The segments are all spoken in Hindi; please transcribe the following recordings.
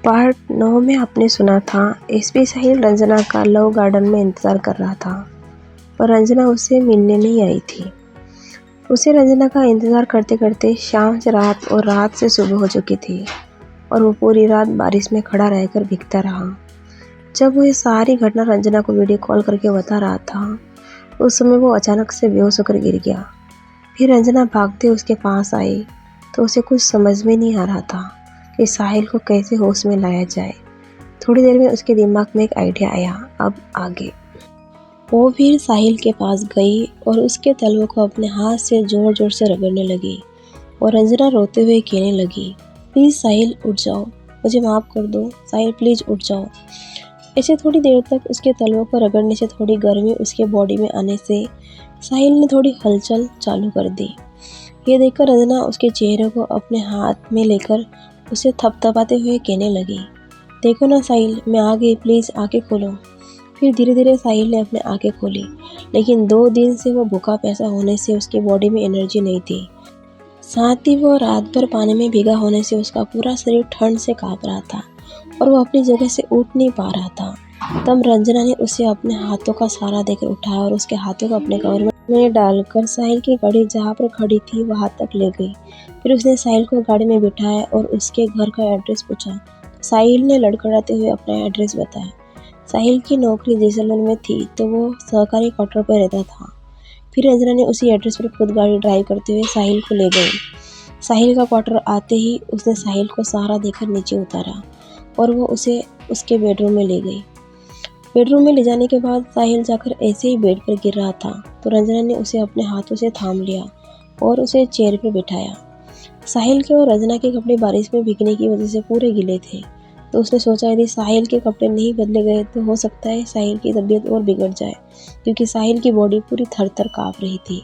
पार्ट 9 में आपने सुना था एसपी साहिल रंजना का लव गार्डन में इंतज़ार कर रहा था, पर रंजना उससे मिलने नहीं आई थी। उसे रंजना का इंतज़ार करते करते शाम से रात और रात से सुबह हो चुकी थी और वो पूरी रात बारिश में खड़ा रहकर भीगता रहा। जब वो ये सारी घटना रंजना को वीडियो कॉल करके बता रहा था, उस समय वो अचानक से बेहोश होकर गिर गया। फिर रंजना भागते उसके पास आई तो उसे कुछ समझ में नहीं आ रहा था कि साहिल को कैसे होश में लाया जाए। थोड़ी देर में उसके दिमाग में एक आइडिया आया। अब आगे वो फिर साहिल के पास गई और उसके तलवों को अपने हाथ से जोर जोर से रगड़ने लगी और रंजना रोते हुए कहने लगी, प्लीज़ साहिल उठ जाओ, मुझे माफ़ कर दो, साहिल प्लीज़ उठ जाओ। ऐसे थोड़ी देर तक उसके तलवों को रगड़ने से थोड़ी गर्मी उसके बॉडी में आने से साहिल ने थोड़ी हलचल चालू कर दी। ये देखकर रंजना उसके चेहरे को अपने हाथ में लेकर उसे थपथपाते हुए कहने लगी, देखो ना साहिल, मैं आ गई, प्लीज़ आंखें खोलो। फिर धीरे धीरे साहिल ने अपनी आंखें खोली, लेकिन 2 दिन से वो भूखा प्यासा होने से उसकी बॉडी में एनर्जी नहीं थी। साथ ही वो रात भर पानी में भीगा होने से उसका पूरा शरीर ठंड से काँप रहा था और वो अपनी जगह से उठ नहीं पा रहा था। तब रंजना ने उसे अपने हाथों का सहारा देकर उठाया और उसके हाथों को अपने कवर में डालकर साहिल की गाड़ी जहाँ पर खड़ी थी वहाँ तक ले गई। फिर उसने साहिल को गाड़ी में बिठाया और उसके घर का एड्रेस पूछा। साहिल ने लड़खड़ाते हुए अपना एड्रेस बताया। साहिल की नौकरी जैसलमेर में थी तो वो सरकारी क्वार्टर पर रहता था। फिर रंजना ने उसी एड्रेस पर खुद गाड़ी ड्राइव करते हुए साहिल को ले गई। साहिल का क्वार्टर आते ही उसने साहिल को सहारा देकर नीचे उतारा और वो उसे उसके बेडरूम में ले गई। बेडरूम में ले जाने के बाद साहिल जाकर ऐसे ही बेड पर गिर रहा था तो रंजना ने उसे अपने हाथों से थाम लिया और उसे चेयर पर बिठाया। साहिल के और रंजना के कपड़े बारिश में भीगने की वजह से पूरे गीले थे, तो उसने सोचा यदि साहिल के कपड़े नहीं बदले गए तो हो सकता है साहिल की तबीयत और बिगड़ जाए, क्योंकि साहिल की बॉडी पूरी थर थर काँप रही थी।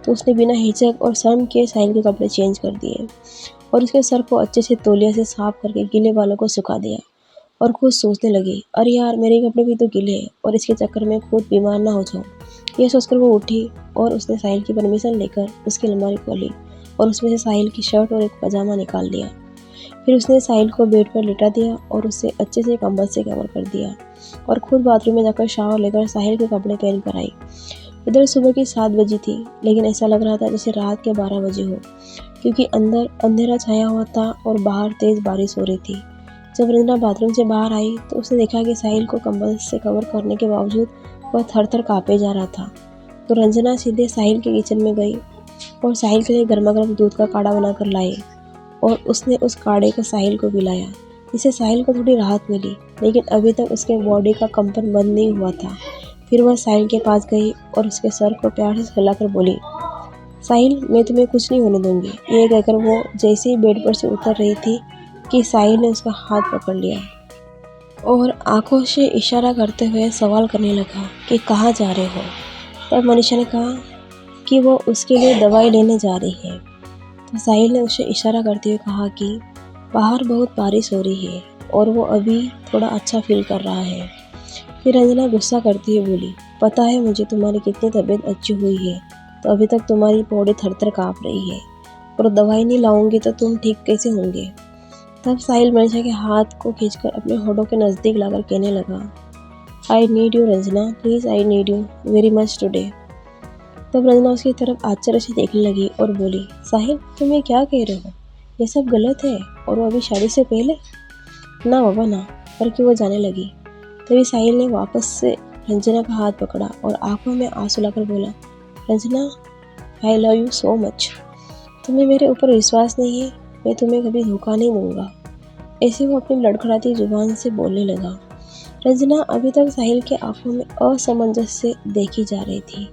तो उसने बिना हिचक और शर्म के साहिल के कपड़े चेंज कर दिए और उसके सर को अच्छे से तौलिया से साफ करके गीले बालों को सुखा दिया और खुद सोचने लगी, अरे यार मेरे कपड़े भी तो गीले हैं और इसके चक्कर में खुद बीमार ना हो जाऊँ। ये सोचकर वो उठी और उसने साहिल की परमिशन लेकर उसकी अलमारी खोली और उसमें से साहिल की शर्ट और एक पजामा निकाल लिया। फिर उसने साहिल को बेड पर लिटा दिया और उसे अच्छे से कंबल से कवर कर दिया और खुद बाथरूम में जाकर शावर लेकर साहिल के कपड़े पहन कर आई। इधर सुबह की 7 बजी थी, लेकिन ऐसा लग रहा था जैसे रात के 12 बजे हो, क्योंकि अंदर अंधेरा छाया हुआ था और बाहर तेज़ बारिश हो रही थी। जब रंजना बाथरूम से बाहर आई तो उसने देखा कि साहिल को कंबल से कवर करने के बावजूद वह थर थर काँपे जा रहा था। तो रंजना सीधे साहिल के किचन में गई और साहिल के लिए गर्मा गर्म दूध का काढ़ा बनाकर लाई और उसने उस काढ़े को साहिल को पिलाया, जिससे साहिल को थोड़ी राहत मिली, लेकिन अभी तक उसके बॉडी का कंपन बंद नहीं हुआ था। फिर वह साहिल के पास गई और उसके सर को प्यार से हिलाकर बोली, साहिल मैं तुम्हें कुछ नहीं होने दूंगी। ये कहकर वो जैसे ही बेड पर से उतर रही थी कि साहिल ने उसका हाथ पकड़ लिया और आंखों से इशारा करते हुए सवाल करने लगा कि कहाँ जा रहे हो। तब मनीषा ने कहा कि वो उसके लिए दवाई लेने जा रही है। तो साहिल ने उसे इशारा करते हुए कहा कि बाहर बहुत बारिश हो रही है और वो अभी थोड़ा अच्छा फील कर रहा है। फिर रंजना गुस्सा करती हुई बोली, पता है मुझे तुम्हारी कितनी तबीयत अच्छी हुई है, तो अभी तक तुम्हारी बॉडी थर थर काँप रही है और दवाई नहीं लाऊंगी तो तुम ठीक कैसे होंगे। तब साहिल मनीषा के हाथ को खींचकर अपने होठों के नज़दीक लाकर कहने लगा, I need you Ranjana, please I need you very much today. तब रंजना उसकी तरफ आश्चर्य से देखने लगी और बोली, साहिल तुम ये क्या कह रहे हो, ये सब गलत है और वो अभी शादी से पहले। ना बाबा ना, करके वो जाने लगी। तभी साहिल ने वापस से रंजना का हाथ पकड़ा और आंखों में आंसू लाकर बोला, Ranjana I love you so much, तुम्हें मेरे ऊपर विश्वास नहीं है, मैं तुम्हें कभी धोखा नहीं दूंगा। ऐसे वो अपनी लड़खड़ाती जुबान से बोलने लगा। रंजना अभी तक साहिल के आंखों में असमंजस से देखी जा रही थी।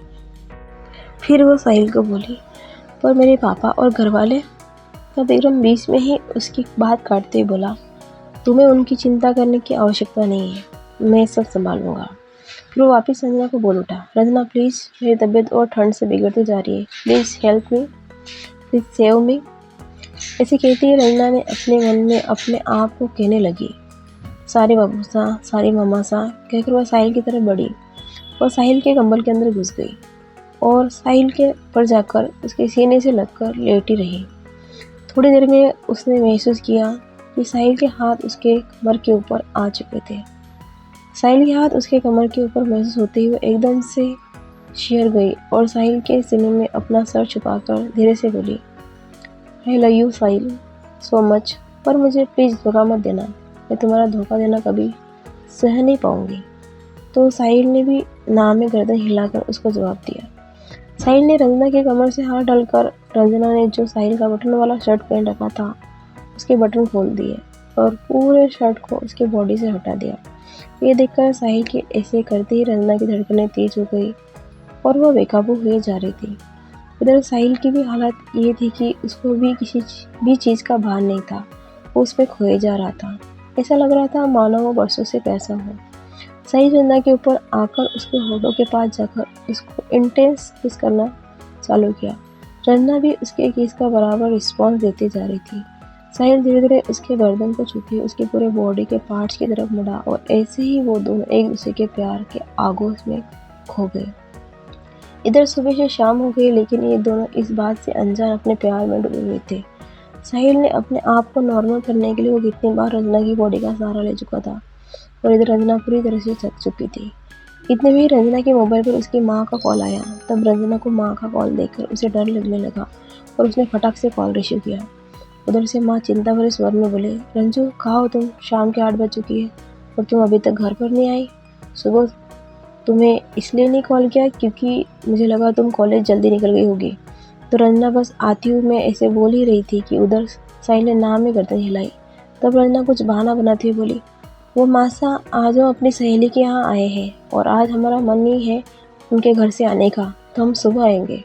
फिर वो साहिल को बोली, पर मेरे पापा और घर वाले। तब एकदम बीच में ही उसकी बात काटते हुए बोला, तुम्हें उनकी चिंता करने की आवश्यकता नहीं है, मैं सब संभालूंगा। फिर वो वापस रंजना को बोल उठा, रंजना प्लीज़, मेरी तबीयत और ठंड से बिगड़ती जा रही है, please help me, please save me. ऐसे कहती ही रंजना ने अपने मन में अपने आप को कहने लगी, सारे बाबू सा, सारी मामा सा, कहकर वह साहिल की तरफ बढ़ी और साहिल के कंबल के अंदर घुस गई और साहिल के ऊपर जाकर उसके सीने से लगकर लेटी रही। थोड़ी देर में उसने महसूस किया कि साहिल के हाथ उसके कमर के ऊपर आ चुके थे। साहिल के हाथ उसके कमर के ऊपर महसूस होते हुए एकदम से शियर गई और साहिल के सीने में अपना सर छुपाकर धीरे से बोली, I love you Sahil so much, पर मुझे प्लीज़ धोखा मत देना, मैं तुम्हारा धोखा देना कभी सह नहीं पाऊंगी। तो साहिल ने भी ना में गर्दन हिलाकर उसको जवाब दिया। साहिल ने रंजना के कमर से हाथ डालकर रंजना ने जो साहिल का बटन वाला शर्ट पहन रखा था उसके बटन खोल दिए और पूरे शर्ट को उसके बॉडी से हटा दिया। ये देखकर साहिल के ऐसे करते ही रंजना की धड़कनें तेज हो गई और वह बेकाबू हुए जा रही थी। इधर साहिल की भी हालत ये थी कि उसको भी किसी भी चीज़ का भान नहीं था, वो उसमें खोए जा रहा था। ऐसा लग रहा था मानो वो बरसों से प्यासा हो। साहिल रंजना के ऊपर आकर उसके होठों के पास जाकर उसको इंटेंस किस करना चालू किया। रंजना भी उसके किस का बराबर रिस्पॉन्स देती जा रही थी। साहिल धीरे धीरे उसके गर्दन को छूके उसके पूरे बॉडी के पार्ट्स की तरफ मुड़ा और ऐसे ही वो दोनों एक दूसरे के प्यार के आगोश में खो गए। इधर सुबह से शाम हो गई लेकिन ये दोनों इस बात से अनजान अपने प्यार में डूबे हुए थे। साहिल ने अपने आप को नॉर्मल करने के लिए वो कितनी बार रंजना की बॉडी का सहारा ले चुका था और इधर रंजना पूरी तरह से थक चुकी थी। इतने में ही रंजना के मोबाइल पर उसकी माँ का कॉल आया। तब रंजना को माँ का कॉल देखकर उसे डर लगने लगा और उसने फटाक से कॉल रिसीव किया। उधर से माँ चिंता भरे स्वर में बोले, रंजू कहाँ हो तुम, शाम के 8 बज चुकी है और तुम अभी तक घर पर नहीं आई। सुबह तुम्हें इसलिए नहीं कॉल किया क्योंकि मुझे लगा तुम कॉलेज जल्दी निकल गई होगी। तो रंजना बस आती हूँ मैं ऐसे बोल ही रही थी कि उधर साहिल ने नाम में गर्दन हिलाई। तब रंजना कुछ बहाना बनाती हुई बोली, वो मासा आज हम अपनी सहेली के यहाँ आए हैं और आज हमारा मन नहीं है उनके घर से आने का, तो हम सुबह आएंगे।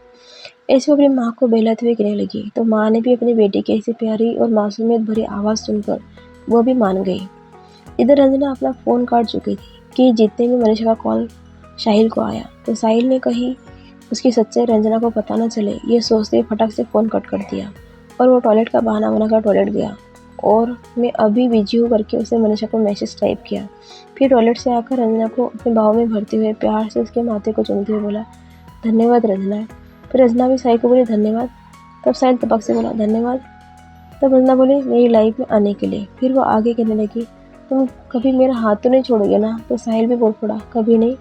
ऐसे वो अपनी माँ को बहलाते हुए कहने लगी। तो माँ ने भी अपनी बेटी की ऐसी प्यारी और मासूमियत भरी आवाज़ सुनकर वो भी मान गई। इधर रंजना अपना फ़ोन काट चुकी थी कि जितने में मनीषा का कॉल साहिल को आया। तो साहिल ने कहीं उसकी सच्चाई रंजना को पता न चले ये सोचते ही फटक से फ़ोन कट कर दिया और वो टॉयलेट का बहाना बनाकर टॉयलेट गया और मैं अभी बिजी हूँ करके उसने मनीषा को मैसेज टाइप किया। फिर टॉयलेट से आकर रंजना को अपने बाहों में भरते हुए प्यार से उसके माथे को चूमते हुए बोला, धन्यवाद रंजना। फिर रंजना भी साहिल को बोली धन्यवाद। तब साहिल तपक से बोला धन्यवाद। तब रंजना बोली मेरी लाइफ में आने के लिए। फिर वो आगे कहने लगी, तुम कभी मेरा हाथ तो नहीं छोड़ोगे ना। तो साहिल भी बोल पड़ा, कभी नहीं।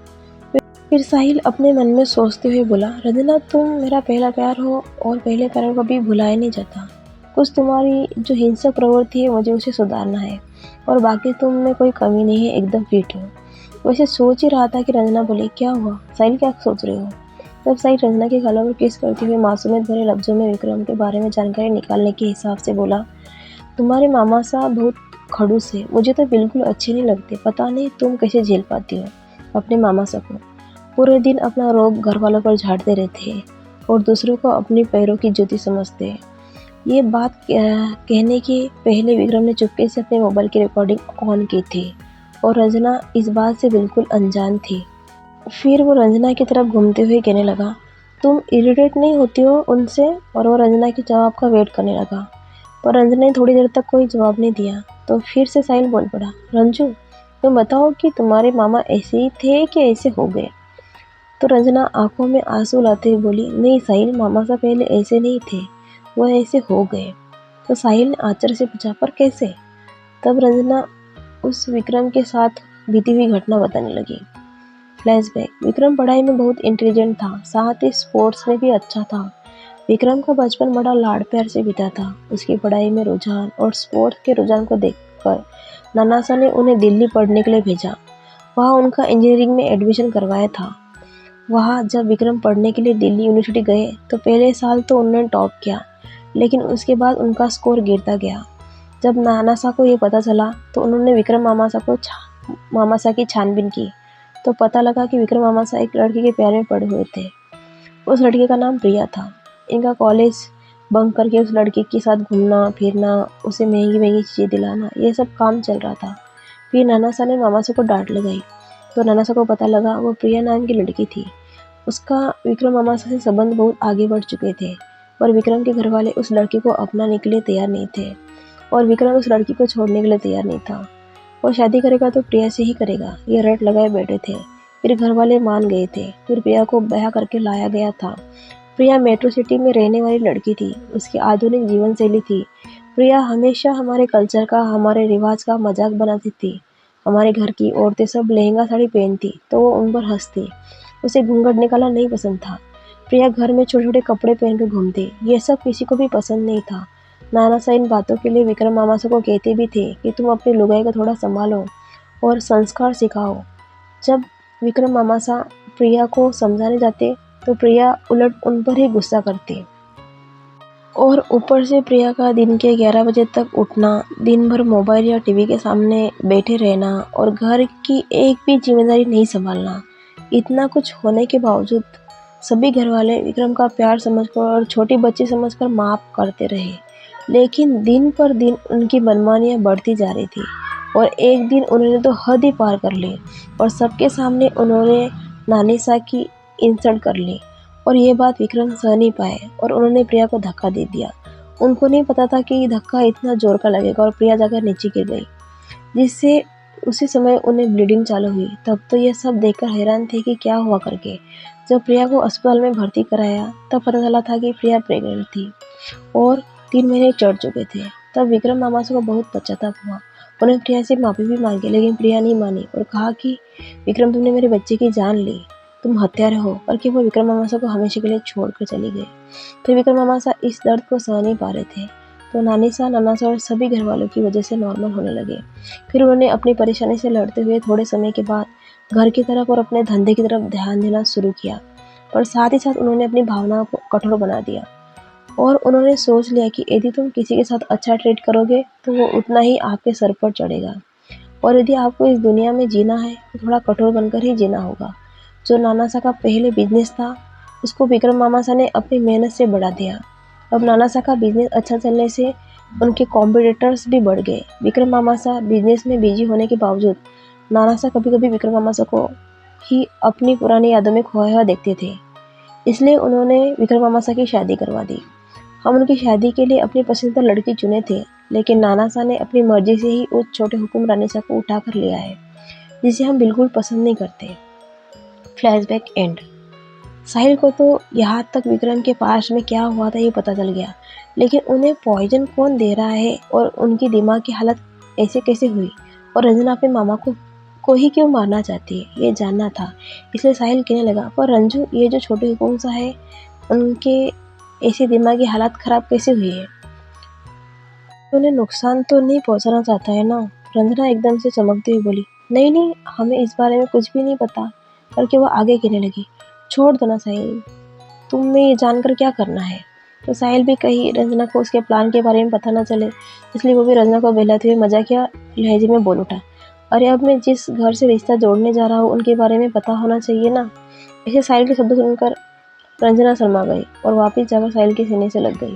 फिर साहिल अपने मन में सोचते हुए बोला, रंजना तुम मेरा पहला प्यार हो और पहले प्यार को कभी भुलाया नहीं जाता। कुछ तुम्हारी जो हिंसक प्रवृत्ति है मुझे उसे सुधारना है और बाकी तुम में कोई कमी नहीं है, एकदम फिट हो। वैसे सोच ही रहा था कि रंजना बोली, क्या हुआ साहिल, क्या सोच रहे हो। तब साहिल रंजना के गालों पर किस करते हुए मासूमियत भरे लफ्जों में विक्रम के बारे में जानकारी निकालने के हिसाब से बोला, तुम्हारे मामा साहब बहुत खड़ूस है, मुझे तो बिल्कुल अच्छे नहीं लगते, पता नहीं तुम कैसे झेल पाती हो अपने मामा साहब को। पूरे दिन अपना रोब घर वालों पर झाड़ते रहते हैं और दूसरों को अपने पैरों की जूती समझते हैं। ये बात कहने के पहले विक्रम ने चुपके से अपने मोबाइल की रिकॉर्डिंग ऑन की थी और रंजना इस बात से बिल्कुल अनजान थी। फिर वो रंजना की तरफ घूमते हुए कहने लगा, तुम इरिटेट नहीं होती हो उनसे। और वो रंजना के जवाब का वेट करने लगा पर रंजना ने थोड़ी देर तक कोई जवाब नहीं दिया। तो फिर से साहिल बोल पड़ा, रंजू तुम बताओ कि तुम्हारे मामा ऐसे ही थे कि ऐसे हो गए। तो रंजना आंखों में आंसू लाते हुए बोली, नहीं साहिल, मामा साहब पहले ऐसे नहीं थे, वह ऐसे हो गए। तो साहिल ने आश्चर्य से पूछा, पर कैसे। तब रंजना उस विक्रम के साथ बीती हुई घटना बताने लगी। फ्लैशबैक। विक्रम पढ़ाई में बहुत इंटेलिजेंट था, साथ ही स्पोर्ट्स में भी अच्छा था। विक्रम का बचपन बड़ा लाड़ प्यार से बीता था। उसकी पढ़ाई में रुझान और स्पोर्ट्स के रुझान को देखकर नाना सा ने उन्हें दिल्ली पढ़ने के लिए भेजा। वहाँ उनका इंजीनियरिंग में एडमिशन करवाया था। वहाँ जब विक्रम पढ़ने के लिए दिल्ली यूनिवर्सिटी गए तो पहले साल तो उन्होंने टॉप किया, लेकिन उसके बाद उनका स्कोर गिरता गया। जब नाना सा को ये पता चला तो उन्होंने विक्रम मामा सा की छानबीन की तो पता लगा कि विक्रम मामा सा एक लड़की के प्यार में पड़े हुए थे। उस लड़के का नाम प्रिया था। इनका कॉलेज बंक करके उस लड़के के साथ घूमना फिरना, उसे महंगी महंगी चीज़ें दिलाना, ये सब काम चल रहा था। फिर नाना सा ने मामा सा को डांट लगाई तो नाना सा को पता लगा वो प्रिया नाम की लड़की थी। उसका विक्रम मामा से संबंध बहुत आगे बढ़ चुके थे पर विक्रम के घर वाले उस लड़की को अपनाने के लिए तैयार नहीं थे और विक्रम उस लड़की को छोड़ने के लिए तैयार नहीं था। वो शादी करेगा तो प्रिया से ही करेगा, ये रट लगाए बैठे थे। फिर घर वाले मान गए थे। फिर प्रिया को ब्याह करके लाया गया था। प्रिया मेट्रो सिटी में रहने वाली लड़की थी। उसकी आधुनिक जीवन शैली थी। प्रिया हमेशा हमारे कल्चर का, हमारे रिवाज का मजाक बनाती थी। हमारे घर की औरतें सब लहंगा साड़ी पहनती तो वो उन पर हंसती। उसे घूंघट निकालना नहीं पसंद था। प्रिया घर में छोटे छोटे कपड़े पहन कर घूमती। ये सब किसी को भी पसंद नहीं था। नाना सा इन बातों के लिए विक्रम मामा से को कहते भी थे कि तुम अपनी लुगाई को थोड़ा संभालो और संस्कार सिखाओ। जब विक्रम मामा सा प्रिया को समझाने जाते तो प्रिया उलट उन पर ही गुस्सा करती। और ऊपर से प्रिया का दिन के 11 बजे तक उठना, दिन भर मोबाइल या टीवी के सामने बैठे रहना और घर की एक भी जिम्मेदारी नहीं संभालना। इतना कुछ होने के बावजूद सभी घर वाले विक्रम का प्यार समझकर और छोटी बच्ची समझकर माफ करते रहे। लेकिन दिन पर दिन उनकी मनमानियाँ बढ़ती जा रही थी और एक दिन उन्होंने तो हद ही पार कर ली और सबके सामने उन्होंने नानी सा की इंसल्ट कर ली। और ये बात विक्रम सह नहीं पाए और उन्होंने प्रिया को धक्का दे दिया। उनको नहीं पता था कि ये धक्का इतना जोर का लगेगा और प्रिया जाकर नीचे गिर गई, जिससे उसी समय उन्हें ब्लीडिंग चालू हुई। तब तो ये सब देखकर हैरान थे कि क्या हुआ करके। जब प्रिया को अस्पताल में भर्ती कराया तब पता चला था कि प्रिया प्रेग्नेंट थी और 3 महीने चढ़ चुके थे। तब विक्रम मामा को बहुत पश्चाताप हुआ। उन्हें प्रिया से माफी भी मांगी लेकिन प्रिया नहीं मानी और कहा कि विक्रम तुमने मेरे बच्चे की जान ली, तुम हत्यारे हो, करके वो विक्रम मामा को हमेशा के लिए छोड़कर चली गई। फिर विक्रम मामा इस दर्द को सह नहीं पा रहे थे तो नानी सा, नाना सा और सभी घर वालों की वजह से नॉर्मल होने लगे। फिर उन्होंने अपनी परेशानी से लड़ते हुए थोड़े समय के बाद घर की तरफ और अपने धंधे की तरफ ध्यान देना शुरू किया, पर साथ ही साथ उन्होंने अपनी भावनाओं को कठोर बना दिया। और उन्होंने सोच लिया कि यदि तुम किसी के साथ अच्छा ट्रीट करोगे तो वो उतना ही आपके सर पर चढ़ेगा और यदि आपको इस दुनिया में जीना है तो थोड़ा कठोर बनकर ही जीना होगा। जो नाना सा का पहले बिजनेस था उसको विक्रम मामा सा ने अपनी मेहनत से बढ़ा दिया। अब नाना सा का बिजनेस अच्छा चलने से उनके कॉम्पिटिटर्स भी बढ़ गए। विक्रम मामा सा बिजनेस में बिजी होने के बावजूद नाना सा कभी कभी विक्रम मामा सा को ही अपनी पुरानी यादों में खोया हुआ देखते थे, इसलिए उन्होंने विक्रम मामा सा की शादी करवा दी। हम उनकी शादी के लिए अपनी पसंदीदा लड़की चुने थे लेकिन नाना सा ने अपनी मर्जी से ही उस छोटे हुक्मरानी सा को उठा कर लिया है जिसे हम बिल्कुल पसंद नहीं करते। Flashback and. साहिल को तो यहाँ तक विक्रम के पास में क्या हुआ था ये पता चल गया, लेकिन उन्हें पॉइजन कौन दे रहा है और उनकी दिमाग की हालत ऐसे कैसे हुई और रंजना अपने मामा को ही क्यों मारना चाहती है ये जानना था। इसलिए साहिल कहने लगा, पर रंजू ये जो छोटे हुकुम सा है उनके ऐसी दिमागी हालत खराब कैसे हुई है? उन्हें नुकसान तो नहीं पहुंचाना चाहता है ना? रंजना एकदम से चमकती हुई बोली, नहीं नहीं, हमें इस बारे में कुछ भी नहीं पता, करके वो आगे कहने लगी, छोड़ दो ना साहिल, तुम्हें ये जानकर क्या करना है? तो साहिल भी कहीं रंजना को उसके प्लान के बारे में पता न चले, इसलिए वो भी रंजना को बहलाते हुए मजाकिया लहजे में बोल उठा, अरे अब मैं जिस घर से रिश्ता जोड़ने जा रहा हूँ उनके बारे में पता होना चाहिए ना। ऐसे साहिल के शब्द सुनकर रंजना शर्मा गई और वापस जाकर साहिल के सीने से लग गई।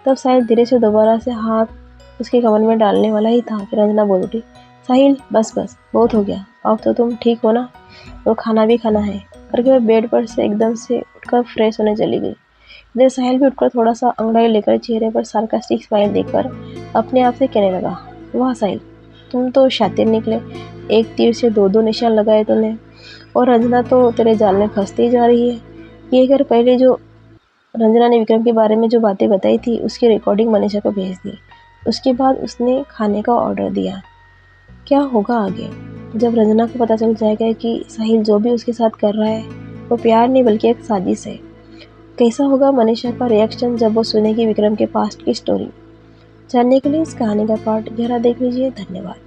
तब साहिल धीरे से दोबारा से हाथ उसके कमर में डालने वाला ही था कि रंजना बोल उठी, साहिल बस बस बहुत हो गया, अब तो तुम ठीक हो ना, और खाना भी खाना है, करके वह बेड पर से एकदम से उठकर फ्रेश होने चली गई। इधर साहिल भी उठकर थोड़ा सा अंगड़ाई लेकर चेहरे पर सार्कास्टिक स्माइल देकर अपने आप से कहने लगा, वाह साहिल, तुम तो शातिर निकले, एक तीर से दो दो निशान लगाए तूने, और रंजना तो तेरे जाल में फंसती ही जा रही है। ये कर पहले जो रंजना ने विक्रम के बारे में जो बातें बताई थी उसकी रिकॉर्डिंग मनीषा को भेज दी। उसके बाद उसने खाने का ऑर्डर दिया। क्या होगा आगे? जब रंजना को पता चल जाएगा कि साहिल जो भी उसके साथ कर रहा है वो प्यार नहीं बल्कि एक साजिश है, कैसा होगा मनीषा का रिएक्शन जब वो सुनेगी विक्रम के पास्ट की स्टोरी? जानने के लिए इस कहानी का पार्ट जरा देख लीजिए। धन्यवाद।